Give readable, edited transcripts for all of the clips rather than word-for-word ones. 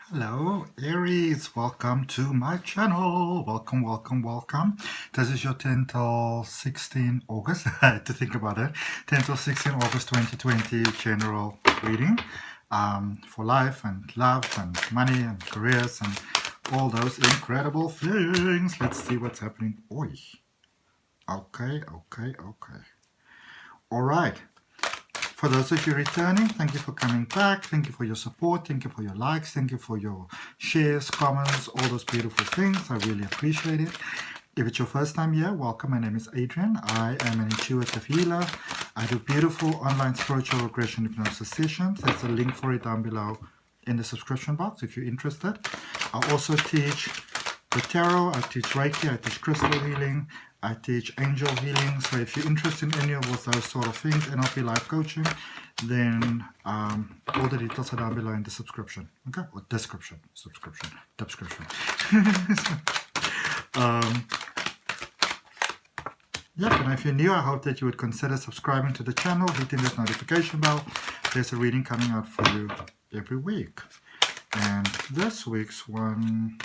Hello Aries, welcome to my channel. Welcome. This is your 10 till 16 August, I had to think about it, 10 till 16 August 2020 general reading for life and love and money and careers and all those incredible things. Let's see what's happening. Oi. Okay. All right. For those of you returning, thank you for coming back. Thank you for your support. Thank you for your likes. Thank you for your shares, comments, all those beautiful things. I really appreciate it. If it's your first time here, welcome. My name is Adrian. I am an intuitive healer. I do beautiful online spiritual regression hypnosis sessions. There's a link for it down below in the subscription box if you're interested. I also teach the tarot. I teach Reiki. I teach crystal healing. I teach angel healing. So if you're interested in any of those sort of things, NLP life coaching, then all the details are down below in the subscription. Okay? Or description. Subscription. Yeah, and if you're new, I hope that you would consider subscribing to the channel, hitting that notification bell. There's a reading coming out for you every week. And this week's one...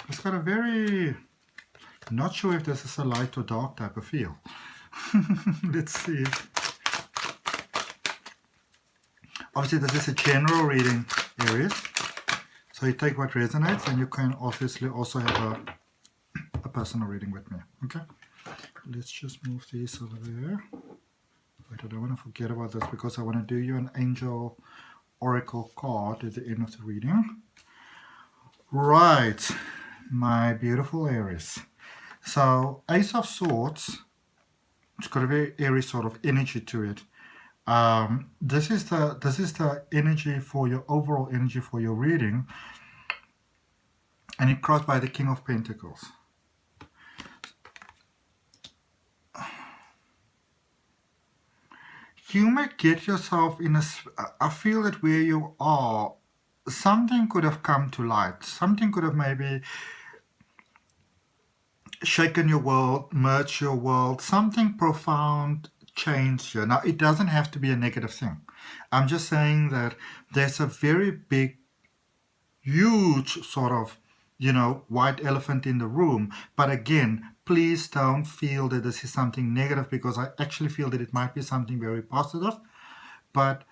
It's got a very, not sure if this is a light or dark type of feel. Let's see. Obviously, this is a general reading, Aries. So you take what resonates, and you can obviously also have a personal reading with me. Okay? Let's just move these over there. Wait, I don't want to forget about this because I want to do you an angel oracle card at the end of the reading. Right, my beautiful Aries. So Ace of Swords, it's got a very Aries sort of energy to it. This is the energy for your overall energy for your reading, and it crossed by the King of Pentacles. You may get yourself in a... I feel that where you are, something could have come to light. Something could have maybe shaken your world, merged your world. Something profound changed you. Now, it doesn't have to be a negative thing. I'm just saying that there's a very big, huge sort of, white elephant in the room. But again, please don't feel that this is something negative, because I actually feel that it might be something very positive. But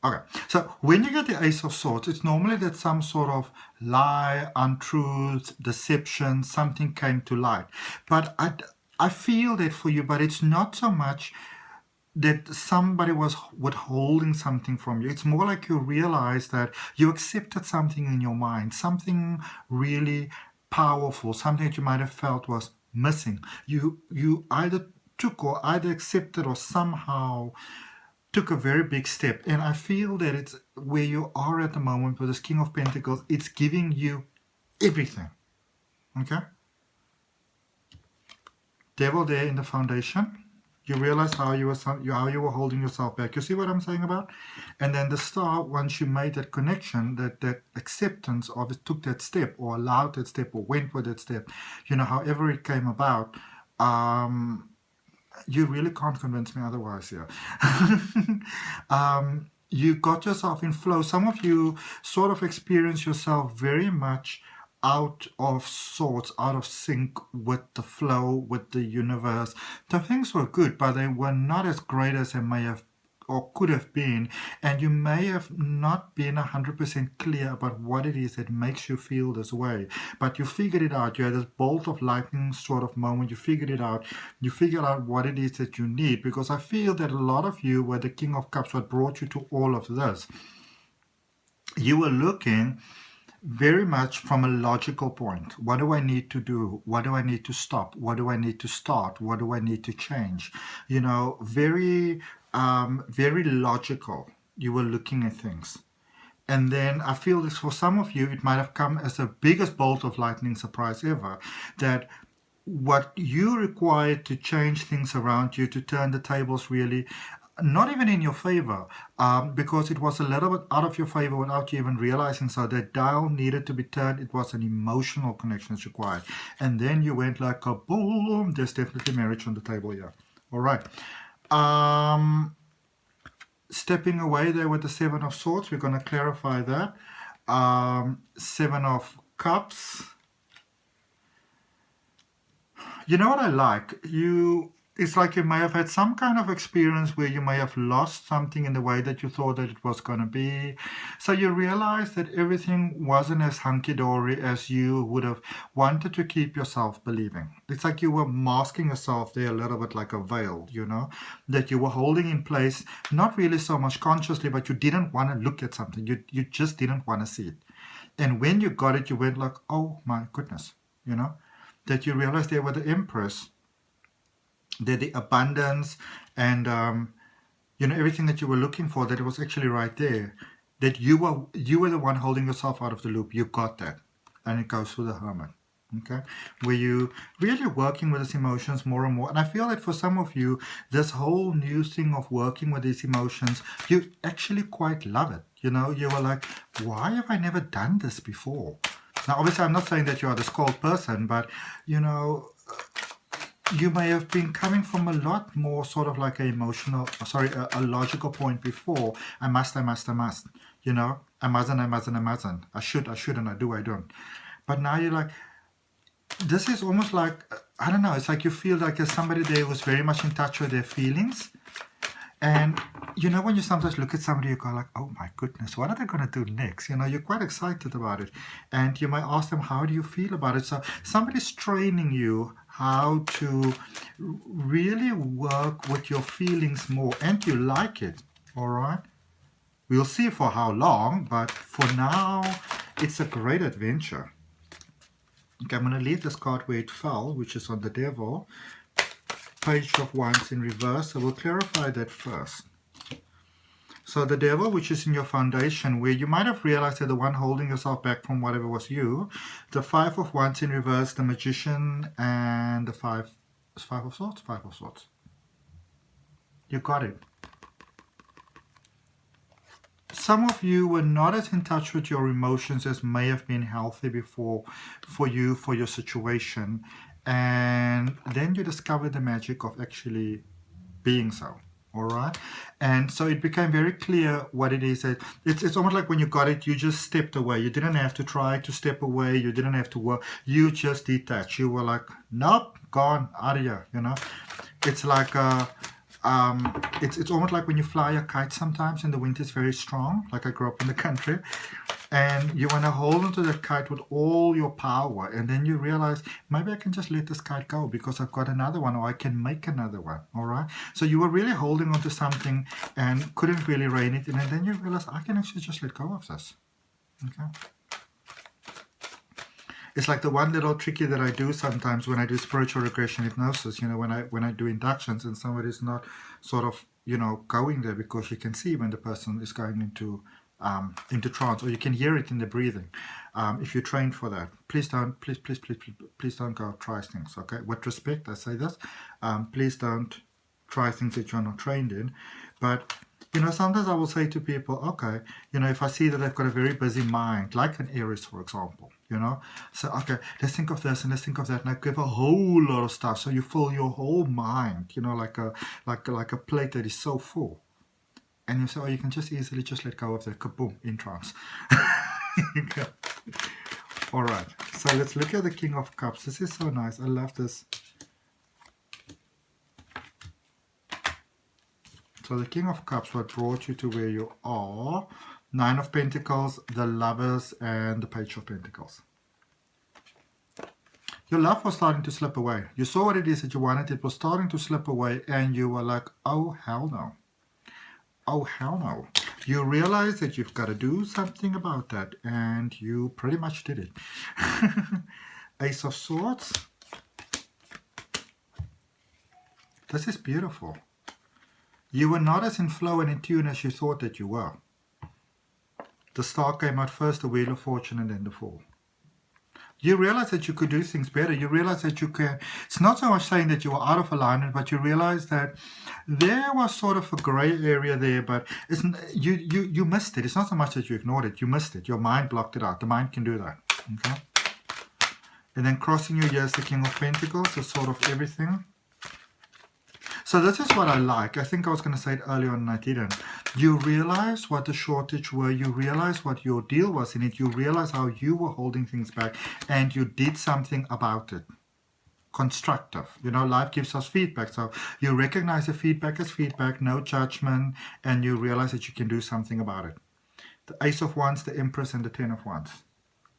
Okay, so when you get the Ace of Swords, it's normally that some sort of lie, untruth, deception, something came to light. But I feel that for you, but it's not so much that somebody was withholding something from you. It's more like you realize that you accepted something in your mind, something really powerful, something that you might have felt was missing. You either took or either accepted or somehow took a very big step. And I feel that it's where you are at the moment with this King of Pentacles. It's giving you everything. Okay? Devil there in the foundation. You realize how you were holding yourself back. You see what I'm saying about? And then the Star, once you made that connection, that acceptance of it, took that step or allowed that step or went with that step, however it came about, you really can't convince me otherwise here. You got yourself in flow. Some of you sort of experience yourself very much out of sorts, out of sync with the flow, with the universe. The things were good, but they were not as great as they may have or could have been, and you may have not been 100% clear about what it is that makes you feel this way, but you figured it out. You had this bolt of lightning sort of moment. You figured it out. You figured out what it is that you need, because I feel that a lot of you were the King of Cups, what brought you to all of this. You were looking very much from a logical point. What do I need to do? What do I need to stop? What do I need to start? What do I need to change? Very logical. You were looking at things. And then I feel this for some of you, it might have come as the biggest bolt of lightning surprise ever, that what you required to change things around you, to turn the tables really, not even in your favor, because it was a little bit out of your favor without you even realizing. So that dial needed to be turned. It was an emotional connection that's required. And then you went like a boom. There's definitely marriage on the table here. All right. Stepping away there with the Seven of Swords, we're going to clarify that. Seven of Cups. You know what I like? It's like you may have had some kind of experience where you may have lost something in the way that you thought that it was going to be. So you realize that everything wasn't as hunky-dory as you would have wanted to keep yourself believing. It's like you were masking yourself there a little bit like a veil, that you were holding in place, not really so much consciously, but you didn't want to look at something. You just didn't want to see it. And when you got it, you went like, oh my goodness, that you realized they were the Empress. They're the abundance and everything that you were looking for, that it was actually right there, that you were the one holding yourself out of the loop. You got that. And it goes through the Hermit, okay, where you really working with these emotions more and more. And I feel that for some of you, this whole new thing of working with these emotions, you actually quite love it. You were like, why have I never done this before? Now obviously I'm not saying that you are this cold person, but you may have been coming from a lot more sort of like a logical point before. I must. I mustn't. I should, and I do, I don't. But now you're like, this is almost like, I don't know, it's like you feel like there's somebody there who's very much in touch with their feelings. And when you sometimes look at somebody, you go like, oh my goodness, what are they going to do next? You're quite excited about it. And you might ask them, how do you feel about it? So somebody's training you how to really work with your feelings more. And you like it, all right? We'll see for how long, but for now, it's a great adventure. Okay, I'm going to leave this card where it fell, which is on the Devil. Page of Wands in reverse, so we'll clarify that first. So the Devil, which is in your foundation, where you might have realized that the one holding yourself back from whatever was you. The Five of Wands in reverse, the Magician, and the Five of Swords. Five of Swords. You got it. Some of you were not as in touch with your emotions as may have been healthy before for you, for your situation. And then you discover the magic of actually being so, all right? And so it became very clear what it is. It's almost like when you got it, you just stepped away. You didn't have to try to step away. You didn't have to work. You just detached. You were like, nope, gone, out of here, It's like it's almost like when you fly a kite sometimes and the wind is very strong, like I grew up in the country. And you want to hold onto that kite with all your power. And then you realize, maybe I can just let this kite go because I've got another one, or I can make another one. All right. So you were really holding onto something and couldn't really rein it in. And then you realize, I can actually just let go of this. Okay. It's like the one little tricky that I do sometimes when I do spiritual regression hypnosis, when I do inductions and somebody's not sort of, going there, because you can see when the person is going into trance, or you can hear it in the breathing. If you're trained for that, please don't go try things. Okay, with respect, I say this. Please don't try things that you're not trained in. But sometimes I will say to people, okay, if I see that they've got a very busy mind, like an Aries, for example, so okay, let's think of this and let's think of that, and I give a whole lot of stuff, so you fill your whole mind, like a plate that is so full. And you say, oh, you can just easily just let go of that, kaboom, in trance. Okay. All right, so let's look at the King of Cups. This is so nice. I love this. So the King of Cups, what brought you to where you are? Nine of Pentacles, the Lovers, and the Page of Pentacles. Your love was starting to slip away. You saw what it is that you wanted. It was starting to slip away, and you were like, oh, hell no. Oh, hell no. You realize that you've got to do something about that, and you pretty much did it. Ace of Swords. This is beautiful. You were not as in flow and in tune as you thought that you were. The Star came out first, the Wheel of Fortune, and then the Fool. You realize that you could do things better. You realize that you can. It's not so much saying that you were out of alignment, but you realize that there was sort of a gray area there, but it's, you missed it. It's not so much that you ignored it. You missed it. Your mind blocked it out. The mind can do that. Okay. And then crossing your ears, the King of Pentacles, is sort of everything. So this is what I like. I think I was going to say it earlier on and I didn't. You realize what the shortage were. You realize what your deal was in it. You realize how you were holding things back and you did something about it. Constructive. You know, life gives us feedback. So you recognize the feedback as feedback, no judgment, and you realize that you can do something about it. The Ace of Wands, the Empress, and the Ten of Wands.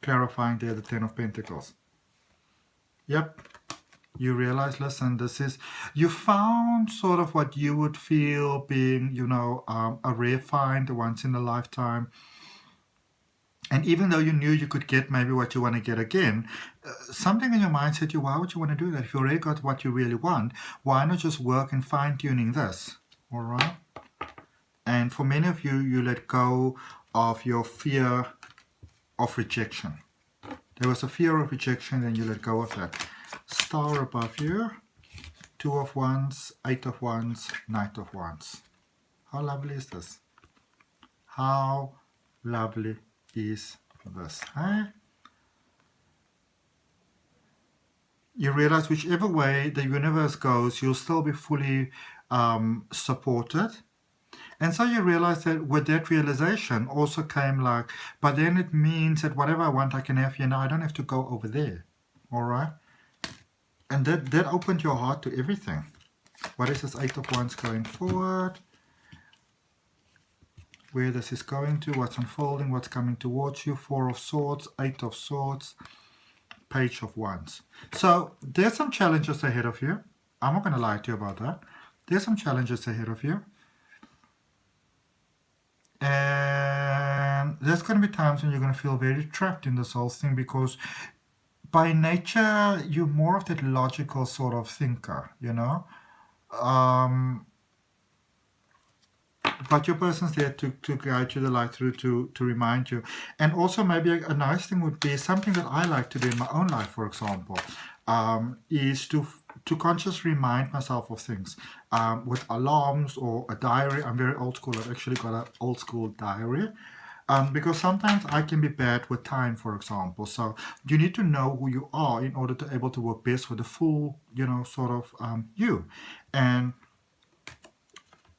Clarifying there the Ten of Pentacles. Yep. You realize, listen, this is, you found sort of what you would feel being, you know, a rare find, once in a lifetime. And even though you knew you could get maybe what you want to get again, something in your mind said to you, why would you want to do that? If you already got what you really want, why not just work in fine-tuning this? All right? And for many of you, you let go of your fear of rejection. There was a fear of rejection, and you let go of that. Star above you, Two of Wands, Eight of Wands, Knight of Wands. How lovely is this? How lovely is this? Huh? You realize whichever way the universe goes, you'll still be fully supported. And so you realize that with that realization also came like, but then it means that whatever I want, I can have here now. I don't have to go over there. All right? And that opened your heart to everything. What is this Eight of Wands going forward? Where this is going to, what's unfolding, what's coming towards you. Four of Swords, Eight of Swords, Page of Wands. So there's some challenges ahead of you. I'm not going to lie to you about that. There's some challenges ahead of you. And there's going to be times when you're going to feel very trapped in this whole thing, because by nature, you're more of that logical sort of thinker, you know. But your person's there to guide you the light through, to remind you. And also maybe a nice thing would be something that I like to do in my own life, for example, is to consciously remind myself of things with alarms or a diary. I'm very old school. I've actually got an old school diary. Because sometimes I can be bad with time, for example. So you need to know who you are in order to be able to work best with the full, you know, sort of you. And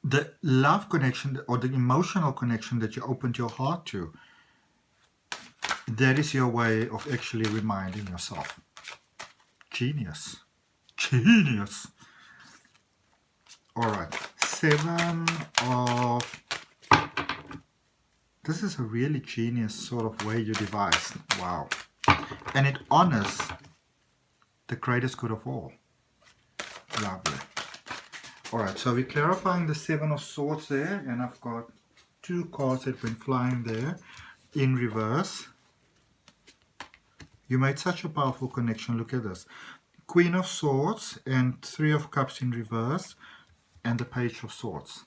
the love connection or the emotional connection that you opened your heart to, that is your way of actually reminding yourself. Genius. Genius. All right. Seven of... This is a really genius sort of way you devised. Wow. And it honors the greatest good of all. Lovely. Alright, so we're clarifying the Seven of Swords there. And I've got two cards that went flying there in reverse. You made such a powerful connection. Look at this. Queen of Swords and Three of Cups in reverse. And the Page of Swords.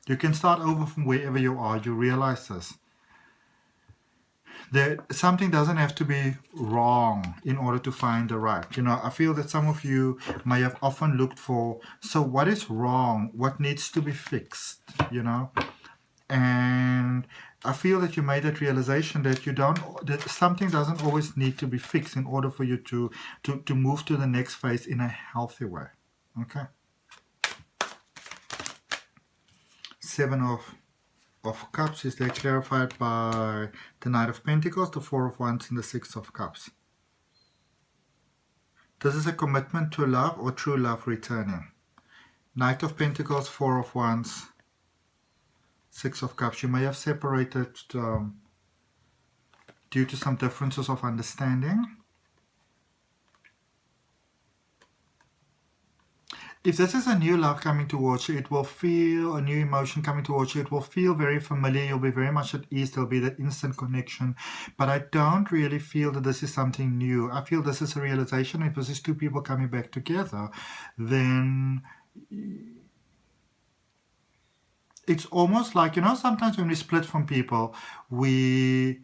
You can start over from wherever you are. You realize this. That something doesn't have to be wrong in order to find the right. You know, I feel that some of you may have often looked for, so what is wrong? What needs to be fixed? You know? And I feel that you made that realization that that something doesn't always need to be fixed in order for you to move to the next phase in a healthy way. Okay? Seven of Cups is there, clarified by the Knight of Pentacles, the Four of Wands, and the Six of Cups. This is a commitment to love or true love returning. Knight of Pentacles, Four of Wands, Six of Cups. You may have separated due to some differences of understanding. If this is a new love coming towards you, it will feel a new emotion coming towards you. It will feel very familiar. You'll be very much at ease. There'll be that instant connection. But I don't really feel that this is something new. I feel this is a realization. If this is two people coming back together, then it's almost like, you know, sometimes when we split from people, we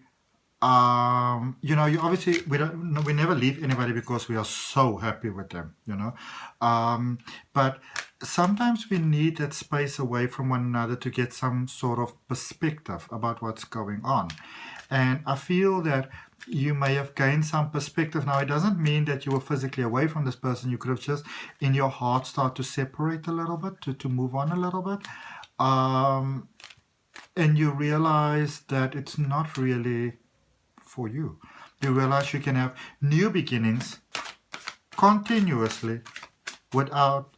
you know, you obviously, we never leave anybody because we are so happy with them, you know. But sometimes we need that space away from one another to get some sort of perspective about what's going on. And I feel that you may have gained some perspective. Now, it doesn't mean that you were physically away from this person. You could have just, in your heart, start to separate a little bit, to move on a little bit. And you realize that it's not really for you. You realize you can have new beginnings continuously without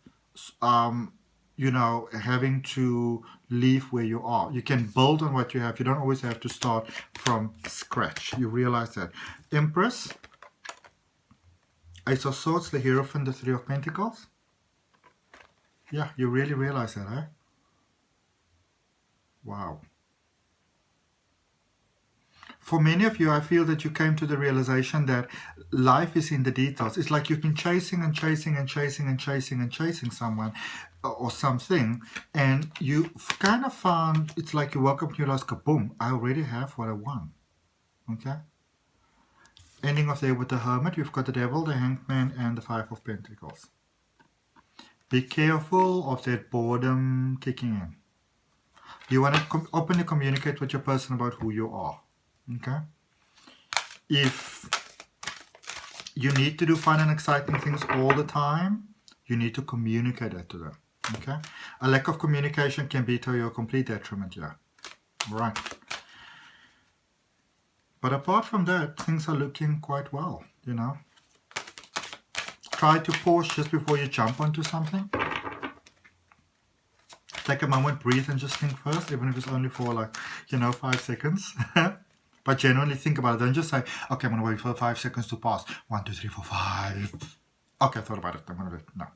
you know, having to leave where you are. You can build on what you have. You don't always have to start from scratch. You realize that. Empress, Ace of Swords, the Hierophant, the Three of Pentacles. Yeah, you really realize that, eh? Wow. For many of you, I feel that you came to the realization that life is in the details. It's like you've been chasing and chasing and chasing and chasing and chasing someone or something, and you kind of found, it's like you woke up and you realize, kaboom, I already have what I want. Okay? Ending of the day with the Hermit, you've got the Devil, the Hanged Man, and the Five of Pentacles. Be careful of that boredom kicking in. You want to openly communicate with your person about who you are. Okay? If you need to do fun and exciting things all the time, you need to communicate that to them. Okay? A lack of communication can be to your complete detriment here. Right. But apart from that, things are looking quite well, you know. Try to pause just before you jump onto something. Take a moment, breathe, and just think first, even if it's only for, like, you know, 5 seconds. But genuinely think about it. Don't just say, okay, I'm going to wait for 5 seconds to pass. 1, 2, 3, 4, 5. Okay, I thought about it. I'm going to do it. No.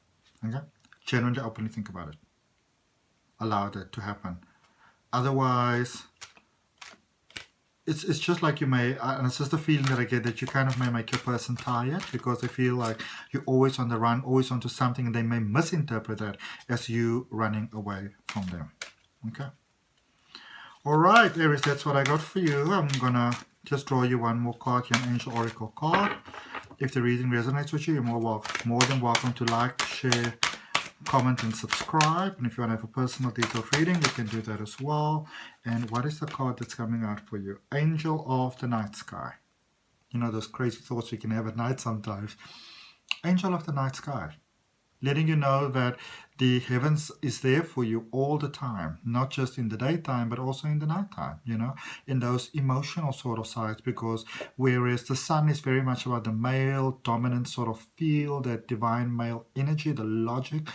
Okay? Genuinely, openly think about it. Allow that to happen. Otherwise, it's just like you may, and it's just a feeling that I get, that you kind of may make your person tired because they feel like you're always on the run, always onto something, and they may misinterpret that as you running away from them. Okay? All right, Aries, that's what I got for you. I'm going to just draw you one more card here, an Angel Oracle card. If the reading resonates with you, you're more than welcome to like, share, comment, and subscribe. And if you want to have a personal detailed reading, you can do that as well. And what is the card that's coming out for you? Angel of the Night Sky. You know, those crazy thoughts we can have at night sometimes. Angel of the Night Sky. Letting you know that the heavens is there for you all the time, not just in the daytime, but also in the nighttime, you know, in those emotional sort of sides, because whereas the sun is very much about the male dominant sort of feel, that divine male energy, the logic,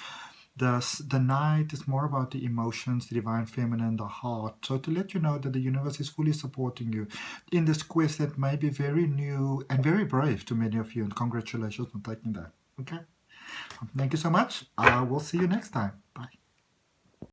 the night is more about the emotions, the divine feminine, the heart. So to let you know that the universe is fully supporting you in this quest that may be very new and very brave to many of you, and congratulations on taking that. Okay? Thank you so much. I will see you next time. Bye.